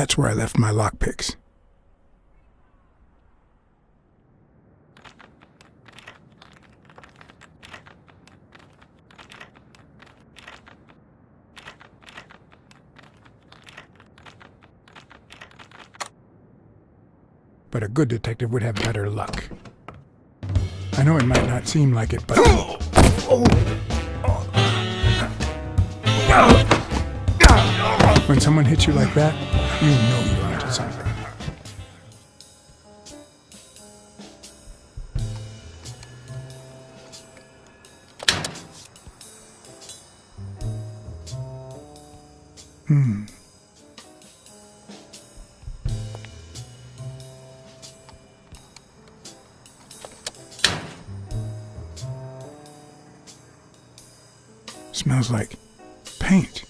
That's where I left my lockpicks. But a good detective would have better luck. I know it might not seem like it, but... When someone hits you like that, you know you're onto something. Smells like paint.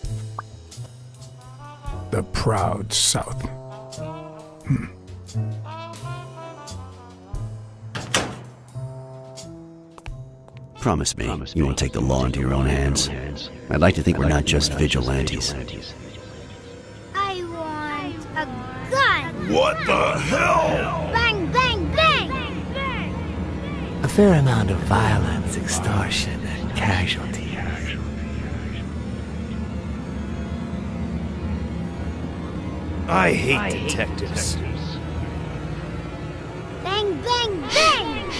The proud South. Promise me you won't take the law into your own hands. I'd like to think we're not just vigilantes. I want a gun! What the hell? Bang, bang, bang! A fair amount of violence, extortion, and casualties. I hate detectives. Bang, bang, bang!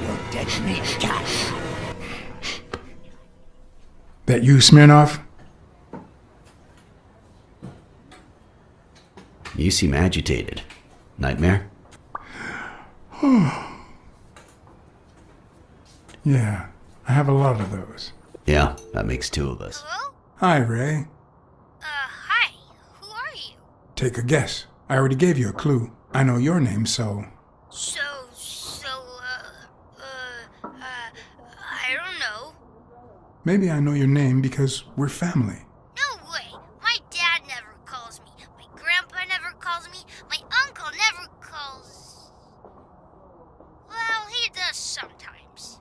You're dead meat, cat. That you, Smirnoff? You seem agitated. Nightmare? Yeah, I have a lot of those. Yeah, that makes two of us. Hello? Hi, Ray. Hi. Who are you? Take a guess. I already gave you a clue. I know your name, so... I don't know. Maybe I know your name because we're family. No way. My dad never calls me. My grandpa never calls me. My uncle never calls... Well, he does sometimes.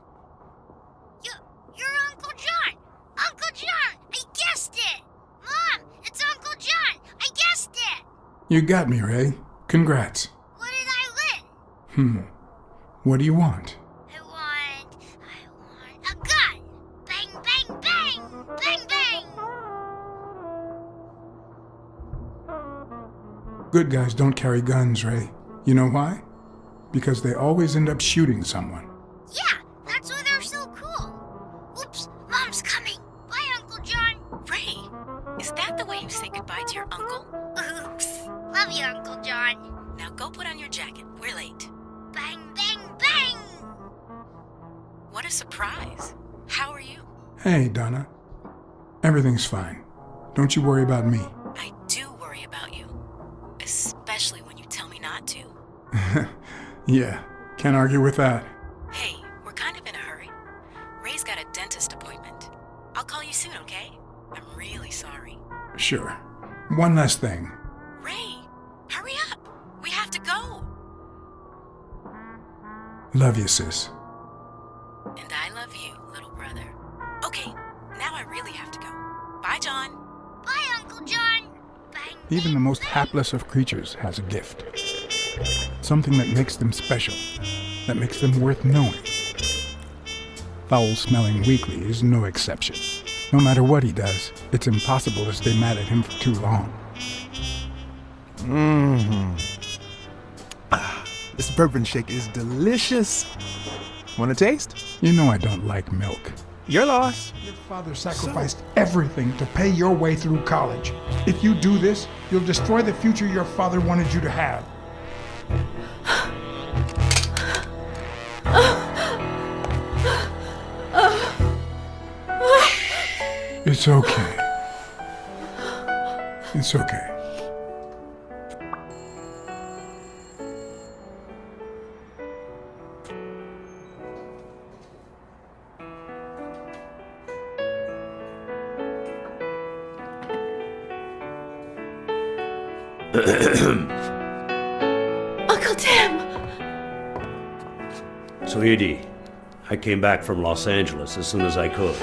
You're Uncle John! Uncle John! I guessed it! Mom, it's Uncle John! I guessed it! You got me, Ray. Congrats. What did I win? What do you want? I want a gun! Bang, bang, bang! Bang, bang! Good guys don't carry guns, Ray. You know why? Because they always end up shooting someone. Yeah, that's why they're so cool. Oops, Mom's coming. Bye, Uncle John. Ray, is that the way you say goodbye to your uncle? Oops. Love you, Uncle John. Now go put on your jacket. We're late. Bang, bang, bang! What a surprise. How are you? Hey, Donna. Everything's fine. Don't you worry about me. I do worry about you. Especially when you tell me not to. Yeah, can't argue with that. Hey, we're kind of in a hurry. Ray's got a dentist appointment. I'll call you soon, okay? I'm really sorry. Sure. One last thing. Ray, hurry up. We have to go. Love you, sis. And I love you, little brother. Okay, now I really have to go. Bye, John. Bye, Uncle John. Bang, Even the most hapless of creatures has a gift. Something that makes them special, that makes them worth knowing. Foul-smelling Weekly is no exception. No matter what he does, it's impossible to stay mad at him for too long. This bourbon shake is delicious. Want a taste? You know I don't like milk. Your loss. Your father sacrificed everything to pay your way through college. If you do this, you'll destroy the future your father wanted you to have. It's okay. It's okay. Uncle Tim! So, Edie, I came back from Los Angeles as soon as I could.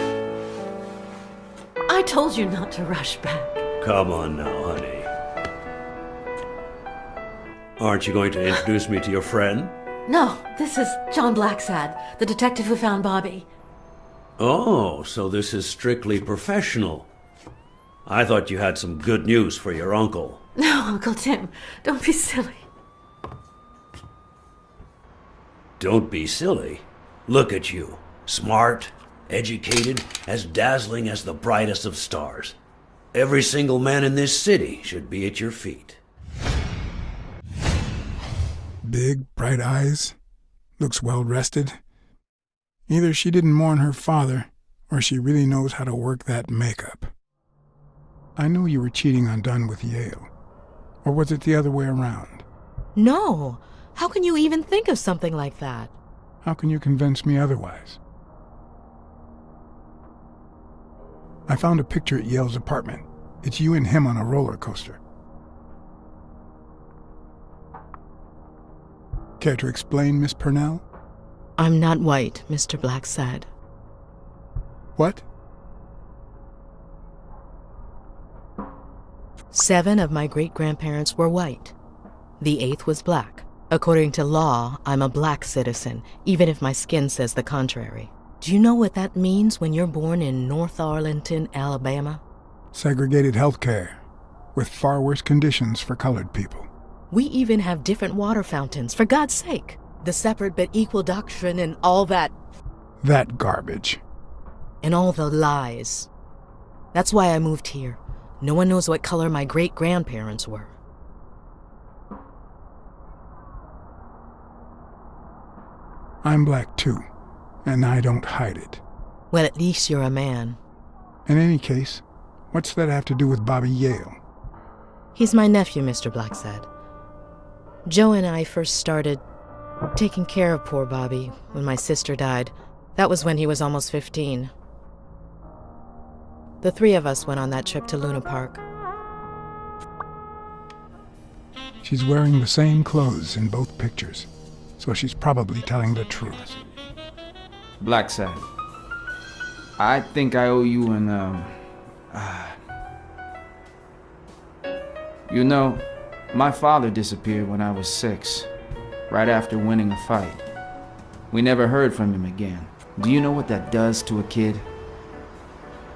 I told you not to rush back. Come on now, honey. Aren't you going to introduce me to your friend? No, this is John Blacksad, the detective who found Bobby. Oh, so this is strictly professional. I thought you had some good news for your uncle. No, Uncle Tim, don't be silly. Don't be silly. Look at you. Smart, educated, as dazzling as the brightest of stars. Every single man in this city should be at your feet. Big, bright eyes. Looks well rested. Either she didn't mourn her father, or she really knows how to work that makeup. I know you were cheating on Dunn with Yale. Or was it the other way around? No, how can you even think of something like that? How can you convince me otherwise? I found a picture at Yale's apartment. It's you and him on a roller coaster. Care to explain, Miss Purnell? I'm not white, Mr. Blacksad. What? 7 of my great-grandparents were white. The 8th was black. According to law, I'm a black citizen, even if my skin says the contrary. Do you know what that means when you're born in North Arlington, Alabama? Segregated health care, with far worse conditions for colored people. We even have different water fountains, for God's sake. The separate but equal doctrine and all that. That garbage. And all the lies. That's why I moved here. No one knows what color my great-grandparents were. I'm black too, and I don't hide it. Well, at least you're a man. In any case, what's that have to do with Bobby Yale? He's my nephew, Mr. Blacksad. Joe and I first started taking care of poor Bobby when my sister died. That was when he was almost 15. The 3 of us went on that trip to Luna Park. She's wearing the same clothes in both pictures, so she's probably telling the truth. Blacksad, I think I owe you an, You know, my father disappeared when I was 6, right after winning a fight. We never heard from him again. Do you know what that does to a kid?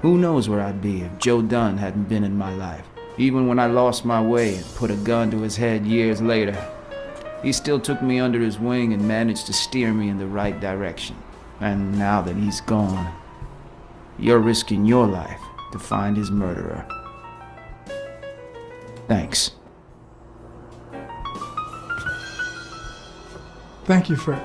Who knows where I'd be if Joe Dunn hadn't been in my life. Even when I lost my way and put a gun to his head years later, he still took me under his wing and managed to steer me in the right direction. And now that he's gone, you're risking your life to find his murderer. Thanks. Thank you for...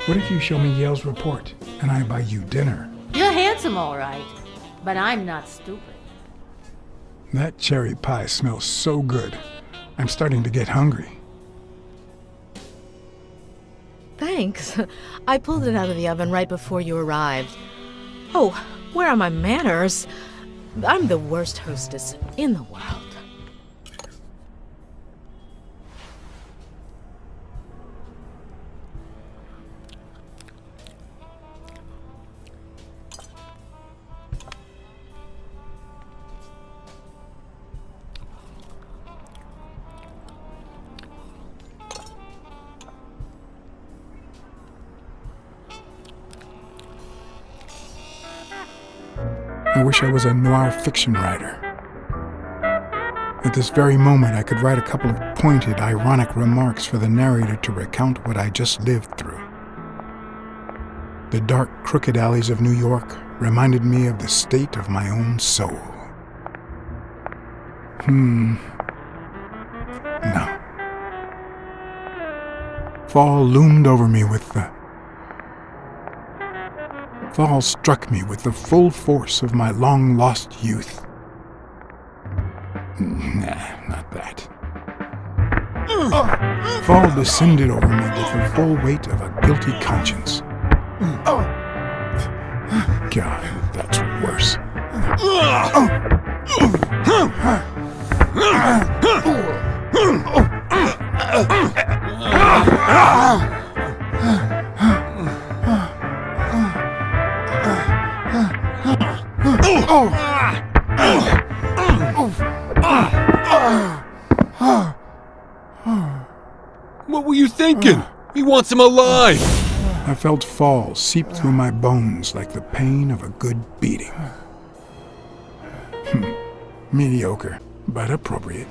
What if you show me Yale's report, and I buy you dinner? You're handsome, all right, but I'm not stupid. That cherry pie smells so good. I'm starting to get hungry. Thanks. I pulled it out of the oven right before you arrived. Oh, where are my manners? I'm the worst hostess in the world. I wish I was a noir fiction writer. At this very moment, I could write a couple of pointed, ironic remarks for the narrator to recount what I just lived through. The dark, crooked alleys of New York reminded me of the state of my own soul. No. Fall loomed over me with the... Fall struck me with the full force of my long-lost youth. Nah, not that. Fall descended over me with the full weight of a guilty conscience. God, that's worse. thinking? He wants him alive! I felt fall seep through my bones like the pain of a good beating. Mediocre, but appropriate.